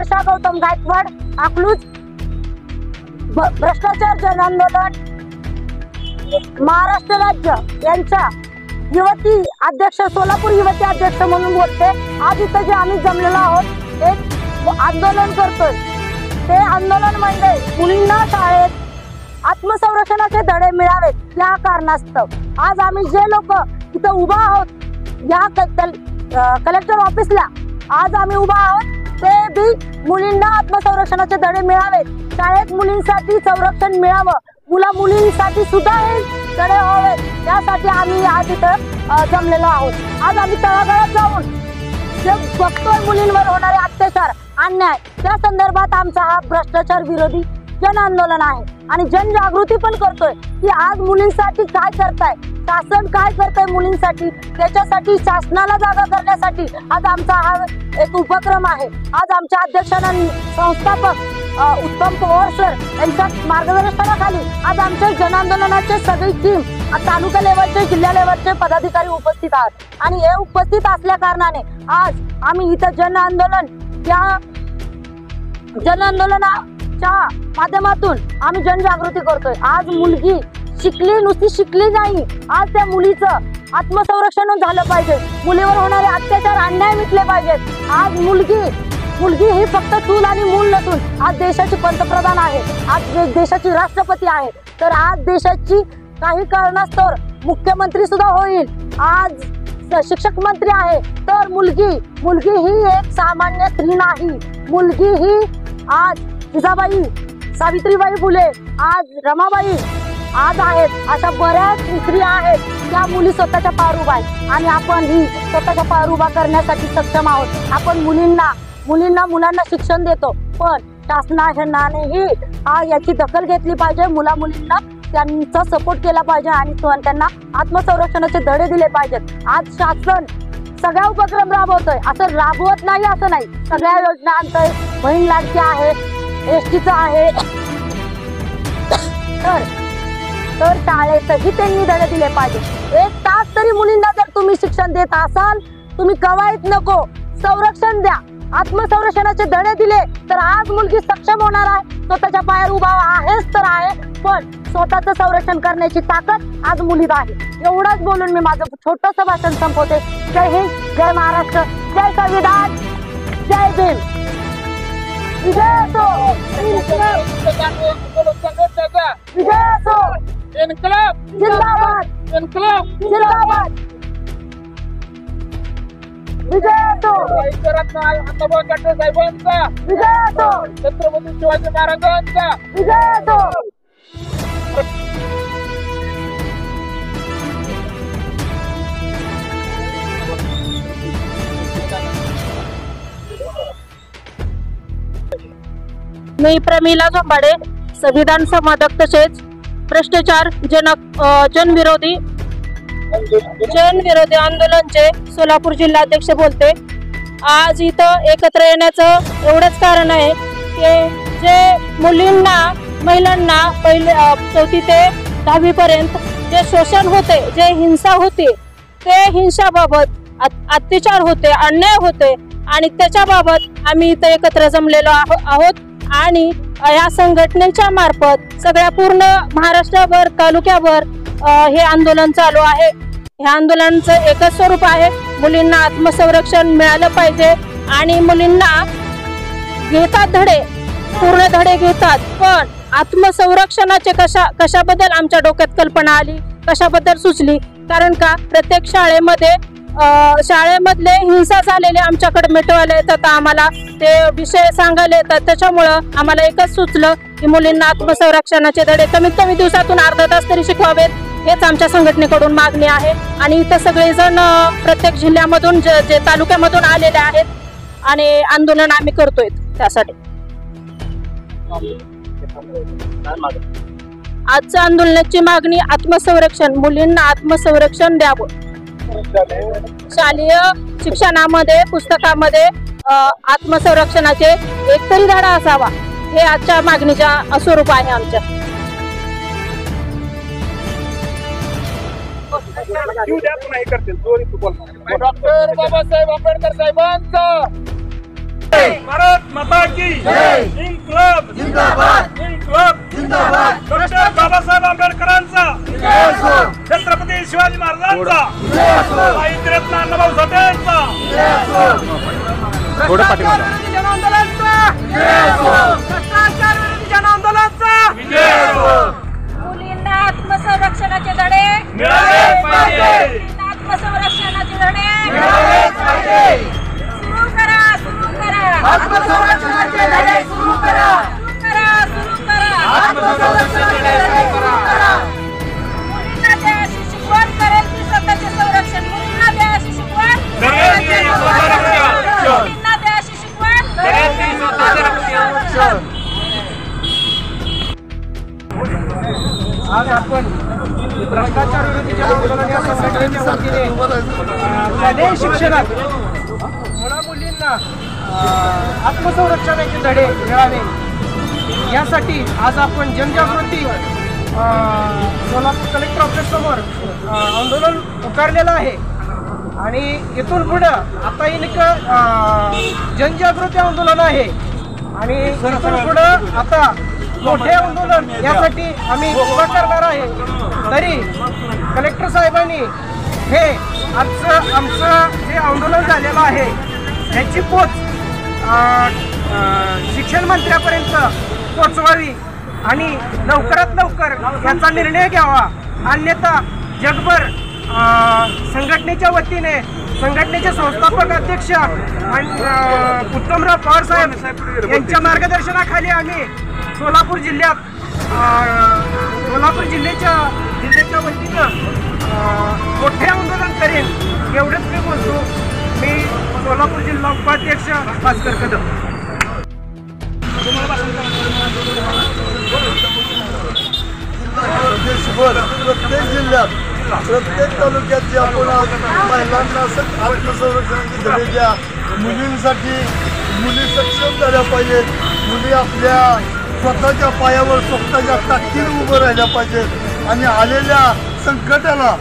वर्षा गौतम गायकवाड, अकलूज भ्रष्टाचार जन आंदोलन महाराष्ट्र राज्य यांच्या युवती अध्यक्ष, सोलापूर युवती अध्यक्ष म्हणून बोलते। आज इथं जे आम्ही जमलेलो आहोत, एक आंदोलन करतोय। ते आंदोलन म्हणजे मुलींना शाळेत आत्मसंरक्षणाचे धडे मिळावेत या कारणास्तव आज आम्ही जे लोक इथं उभा आहोत या कलेक्टर ऑफिसला, आज आम्ही उभा आहोत ते बी मुलींना आत्मसंरक्षणाचे धडे मिळावेत, शाळेत मुलींसाठी संरक्षण मिळावं, मुलींसाठी सुद्धा हे धडे व्हावेत यासाठी आम्ही आज इथं जमलेलो आहोत। आज आम्ही तळागाळात जाऊन जे बघतोय मुलींवर होणारे अत्याचार, अन्याय, त्या संदर्भात आमचा हा भ्रष्टाचार विरोधी जन आंदोलन आहे आणि जनजागृती पण करतोय की आज मुलींसाठी काय करताय, शासन काय करतंय मुलींसाठी, त्याच्यासाठी शासनाला जागा करण्यासाठी आज आमचा हा एक उपक्रम आहे। आज आमच्या अध्यक्षांना संस्थापक उत्तम पवार सर यांच्या मार्गदर्शनाखाली आज आमच्या जन आंदोलनाचे सगळी टीम तालुका लेवलचे, जिल्हा लेवलचे पदाधिकारी उपस्थित आहेत आणि हे उपस्थित असल्या कारणाने आज आम्ही इथं जन आंदोलनाच्या माध्यमातून आम्ही जनजागृती करतोय। आज मुलगी शिकली, नुसती शिकली नाही, आज त्या मुलीचं आत्मसंरक्षण झालं पाहिजे, मुलीवर होणारे अत्याचार, अन्याय मिटले पाहिजेत। आज मुलगी ही फक्त चूल आणि मूल नसून आज देशाची पंतप्रधान आहे, आज देशाची राष्ट्रपती आहे, तर आज देशाची काही कारणास्तव मुख्यमंत्री सुद्धा होईल, आज शिक्षक मंत्री आहे, तर मुलगी ही एक सामान्य स्त्री नाही। मुलगी ही आज जिजाबाई, सावित्रीबाई फुले, आज रमाबाई आज आहेत, अशा बऱ्याच स्त्री आहेत त्या मुली स्वतःच्या पायावर उभा आहेत आणि आपण ही स्वतःच्या पायावर उभा करण्यासाठी सक्षम आहोत। आपण मुलांना शिक्षण देतो, पण शासनानेही याची दखल घेतली पाहिजे, मुलींना त्यांचा सपोर्ट केला पाहिजे आणि त्यांना आत्मसंरक्षणाचे धडे दिले पाहिजेत। आज शासन सगळ्या उपक्रम राबवतोय, असं राबवत नाही असं नाही, सगळ्या योजना आणतोय, बहीण लाडकी आहे, एसटीचं आहे, तर शाळेतही त्यांनी धडे दिले पाहिजे। 1 तास तरी मुलींना जर तुम्ही शिक्षण देत असाल, तुम्ही कवायत नको, संरक्षण द्या, आत्मसंरक्षणाचे धडे दिले तर आज मुलगी सक्षम होणार आहे, स्वतःच्या पायावर उभा आहेच तर आहे, पण स्वतःचं संरक्षण करण्याची ताकद आज मुलीत आहे। एवढंच बोलून मी माझं छोटंसं भाषण संपवते। जय हिंद, जय महाराष्ट्र, जय संविधान, जय भीम, विजय असो, विजय असो, इन्कलाब जिंदाबाद, इन्कलाब जिंदाबाद, विजय असो, साहेबांचा विजय असो, छत्रपती शिवाजी महाराजांचा विजय असो। मी प्रमिला झोंबाडे, संविधान संवादक तसेच भ्रष्टाचार जनविरोधी आंदोलनचे सोलापूर जिल्हाध्यक्ष बोलते। आज इथं एकत्र येण्याचं एवढंच कारण आहे की जे महिलांना पहिले 4वी ते 10वी पर्यंत जे शोषण होते, जे हिंसा होती, ते हिंसाबाबत अत्याचार होते, अन्याय होते आणि त्याच्याबाबत आम्ही इथं एकत्र जमलेलो आहोत आणि या संघटनेच्या मार्फत सगळ्या पूर्ण महाराष्ट्राभर, तालुक्याभर हे आंदोलन चालू आहे। ह्या आंदोलनाचं एकच स्वरूप आहे, मुलींना आत्मसंरक्षण मिळालं पाहिजे आणि मुलींना घेतात धडे, पूर्ण धडे घेतात, पण आत्मसंरक्षणाचे कशाबद्दल आमच्या डोक्यात कल्पना आली, कशाबद्दल सुचली, कारण का प्रत्येक शाळेमधले हिंसा झालेले आमच्याकडे मिटवायला येतात, आम्हाला ते विषय सांगायला येतात, त्याच्यामुळं आम्हाला एकच सुचलं की मुलींना आत्मसंरक्षणाचे धडे कमीत कमी दिवसातून अर्धा तास तरी शिकवावेत, हेच आमच्या संघटनेकडून मागणी आहे। आणि इथं सगळेजण प्रत्येक जिल्ह्यामधून जे तालुक्यामधून आलेले आहेत आणि आंदोलन आम्ही करतोय त्यासाठी। आजच्या आंदोलनाची मागणी आत्मसंरक्षण, मुलींना आत्मसंरक्षण द्यावं, शालेय शिक्षणामध्ये, पुस्तकामध्ये आत्मसंरक्षणाचे एकतरी धडा असावा, हे आजच्या मागणीच्या स्वरूप आहे आमच्या। डॉक्टर बाबासाहेब आंबेडकर साहेबांचा भारत माता की इन्क्लाब जिंदाबाद, इन्क्लाब जिंदाबाद। डॉक्टर बाबासाहेब आंबेडकरांचा, छत्रपती शिवाजी महाराजांचा, साहित्यरत्न अण्णाभाऊ साठेंचा, भ्रष्टाचार विरोधी जनआंदोलनाचा, भ्रष्टाचार विरोधी जनआंदोलनाचा। मुलींना आत्मसंरक्षणाचे धडे मिळाले पाहिजे, मुलींना आत्मसंरक्षणाचे धडे मिळाले पाहिजे। सुरू करा, सुरू करा, आत्मसंरक्षणाचे धडे सुरू करा, सुरू करा, सुरू करा, आत्मसंरक्षणाचे धडे सुरू करा। मुलींना द्या अशी शिकवण, करेल ती स्वतःचे संरक्षण। मुलींना द्या अशी शिकवण, करेल ती स्वतःचे संरक्षण। मुलींना द्या अशी शिकवण, करेल ती स्वतःचे संरक्षण। आज आपण भ्रष्टाचार विरोधी जनआंदोलन या संघटनेच्या वतीने शालेय शिक्षणात मुला-मुलींना आत्मसंरक्षणाचे धडे मिळावे यासाठी आज आपण जनजागृती सोलापूर कलेक्टर ऑफिस समोर आंदोलन पुकारलेलं आहे। आणि इथून पुढं आता एक जनजागृती आंदोलन आहे आणि इथून पुढं आता मोठे आंदोलन यासाठी आम्ही उभा करणार आहे। तरी कलेक्टर साहेबांनी हे आमचं जे आंदोलन झालेलं आहे याची पोच शिक्षण मंत्र्यापर्यंत पोचवावी आणि लवकरात लवकर याचा निर्णय घ्यावा, अन्यथा जगभर संघटनेच्या वतीने संघटनेचे संस्थापक अध्यक्ष उत्तमराव पवार साहेब यांच्या मार्गदर्शनाखाली आम्ही सोलापूर जिल्ह्याच्या वतीनं मोठे आंदोलन करेन एवढंच मी बोलतो। मी सोलापूर जिल्हा उपाध्यक्ष भास्कर कदम। देशभर प्रत्येक जिल्ह्यात प्रत्येक तालुक्यात जे आपण महिलांना आत्मसंरक्षणाचे धडे द्या, मुलींसाठी मुली सक्षम झाल्या पाहिजेत, मुली आपल्या स्वतःच्या पायावर स्वतःच्या ताकदीने उभं राहिल्या पाहिजेत आणि आलेल्या संकटाला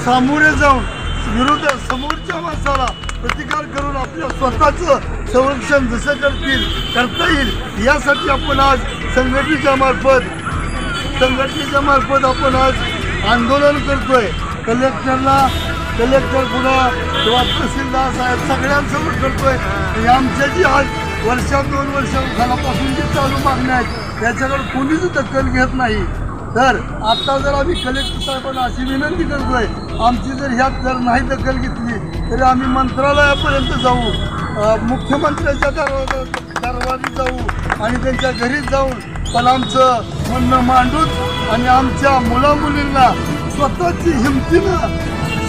सामोरे जाऊन समोरच्या माणसाला प्रतिकार करून आपल्या स्वतःचं संरक्षण जसं करता येईल यासाठी आपण आज संघटनेच्या मार्फत आपण आज आंदोलन करतोय। कलेक्टर पुढं किंवा तहसीलदार साहेब सगळ्यांसमोर करतोय। आमच्या जी आज 2 वर्षापासून जी चालू मागण्या आहेत त्याच्याकडे कोणीच दखल घेत नाही। तर आता जर आम्ही कलेक्टर साहेबांना अशी विनंती करतोय, आमची जर ह्यात जर नाही दखल घेतली तरी आम्ही मंत्रालयापर्यंत जाऊ, मुख्यमंत्र्यांच्या दरबारी जाऊ आणि त्यांच्या घरी जाऊन पण आमचं म्हणणं मांडूच आणि आमच्या मुलामुलींना स्वतःची हिमतीनं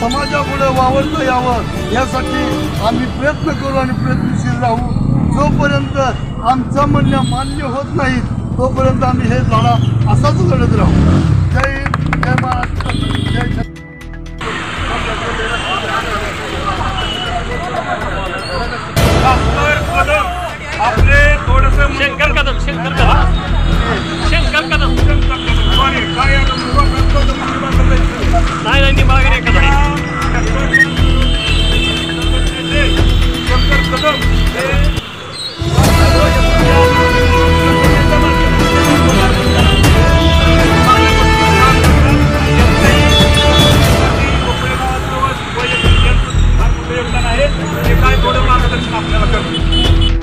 समाजापुढे वावरता यावं यासाठी आम्ही प्रयत्न करू आणि प्रयत्नशील राहू। जोपर्यंत आमचं म्हणणं मान्य होत नाही तोपर्यंत आम्ही हे लढा असाच लढत राहू। जय हिंद, जय महाराष्ट्र, जय आपले थोडंसं शंकर कदम नाही नाही मला शंकर कदम योगदान आहे ते काय थोडं मार्गदर्शन आपल्याला करतो।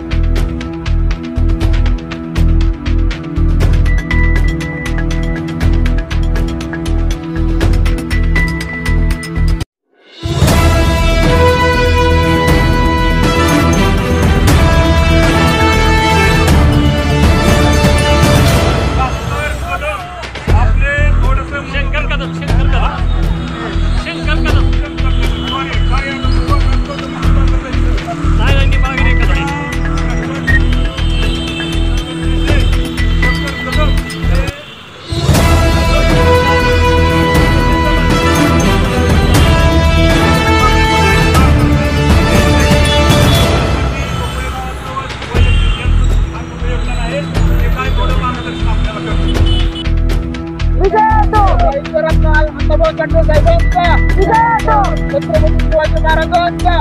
छत्रपती शिवाजी महाराजांचा